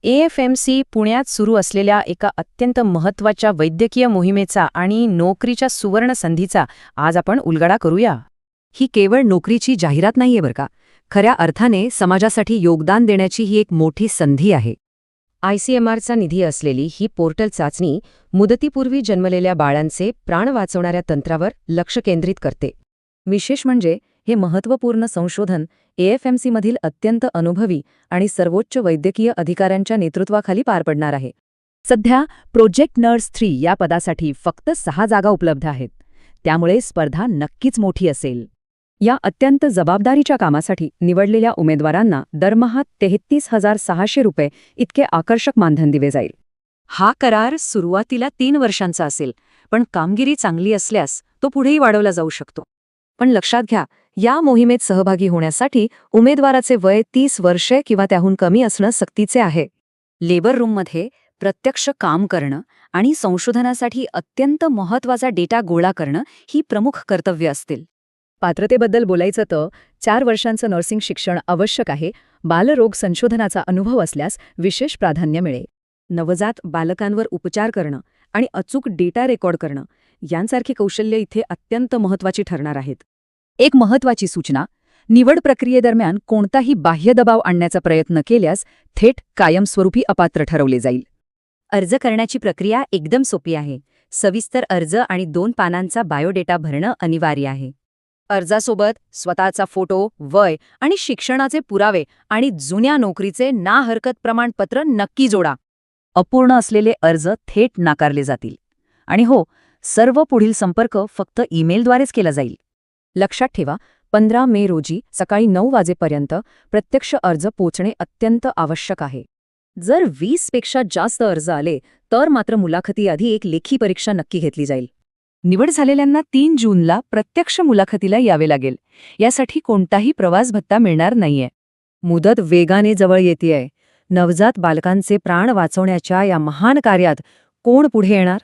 AFMC पुण्यात सुरू असलेल्या एका अत्यंत महत्त्वाच्या वैद्यकीय मोहिमेचा आणि नोकरीच्या सुवर्ण संधीचा आज आपण उलगडा करूया. ही केवळ नोकरीची जाहिरात नाहीये बरं का. खऱ्या अर्थाने समाजासाठी योगदान देण्याची ही एक मोठी संधी आहे. ICMRचा निधी असलेली ही पोर्टल चाचणी मुदतीपूर्वी जन्मलेल्या बाळांचे प्राण वाचवणाऱ्या तंत्रावर लक्ष केंद्रित करते. विशेष म्हणजे हे महत्त्वपूर्ण संशोधन AFMCमधील अत्यंत अनुभवी आणि सर्वोच्च वैद्यकीय अधिकाऱ्यांच्या नेतृत्वाखाली पार पडणार आहे. सध्या प्रोजेक्ट नर्स 3 या पदासाठी फक्त 6 जागा उपलब्ध आहेत. त्यामुळे स्पर्धा नक्कीच मोठी असेल. या अत्यंत जबाबदारीच्या कामासाठी निवडलेल्या उमेदवारांना दरमहा 33,600 रुपये इतके आकर्षक मानधन दिले जाईल. हा करार सुरुवातीला 3 वर्षांचा असेल, पण कामगिरी चांगली असल्यास तो पुढेही वाढवला जाऊ शकतो. पण लक्षात घ्या, या मोहिमेत सहभागी होण्यासाठी उमेदवाराचे वय 30 वर्षे किंवा त्याहून कमी असणं सक्तीचे आहे. लेबर रूममध्ये प्रत्यक्ष काम करणं आणि संशोधनासाठी अत्यंत महत्त्वाचा डेटा गोळा करणं ही प्रमुख कर्तव्य असतील. पात्रतेबद्दल बोलायचं तर 4 वर्षांचं नर्सिंग शिक्षण आवश्यक आहे. बालरोग संशोधनाचा अनुभव असल्यास विशेष प्राधान्य मिळेल. नवजात बालकांवर उपचार करणं आणि अचूक डेटा रेकॉर्ड करणं यांसारखी कौशल्य इथे अत्यंत महत्त्वाची ठरणार आहेत. एक महत्त्वाची सूचना: निवड प्रक्रियेदरम्यान कोणताही बाह्य दबाव आणण्याचा प्रयत्न केल्यास थेट कायमस्वरूपी अपात्र ठरवले जाईल. अर्ज करण्याची प्रक्रिया एकदम सोपी आहे. सविस्तर अर्ज आणि 2 पानांचा बायोडेटा भरणं अनिवार्य आहे. अर्जासोबत स्वतःचा फोटो, वय आणि शिक्षणाचे पुरावे आणि जुन्या नोकरीचे ना हरकत प्रमाणपत्र नक्की जोडा. अपूर्ण असलेले अर्ज थेट नाकारले जातील. आणि हो, सर्व पुढील संपर्क फक्त ईमेलद्वारेच केला जाईल. लक्षात ठेवा, 15 मे रोजी सकाळी 9 वाजेपर्यंत प्रत्यक्ष अर्ज पोचणे अत्यंत आवश्यक आहे. जर 20 पेक्षा जास्त अर्ज आले तर मात्र मुलाखतीआधी एक लेखी परीक्षा नक्की घेतली जाईल. निवड झालेल्यांना 3 जूनला प्रत्यक्ष मुलाखतीला यावे लागेल. यासाठी कोणताही प्रवास भत्ता मिळणार नाहीये. मुदत वेगाने जवळ येतेय. नवजात बालकांचे प्राण वाचवण्याच्या या महान कार्यात कोण पुढे येणार?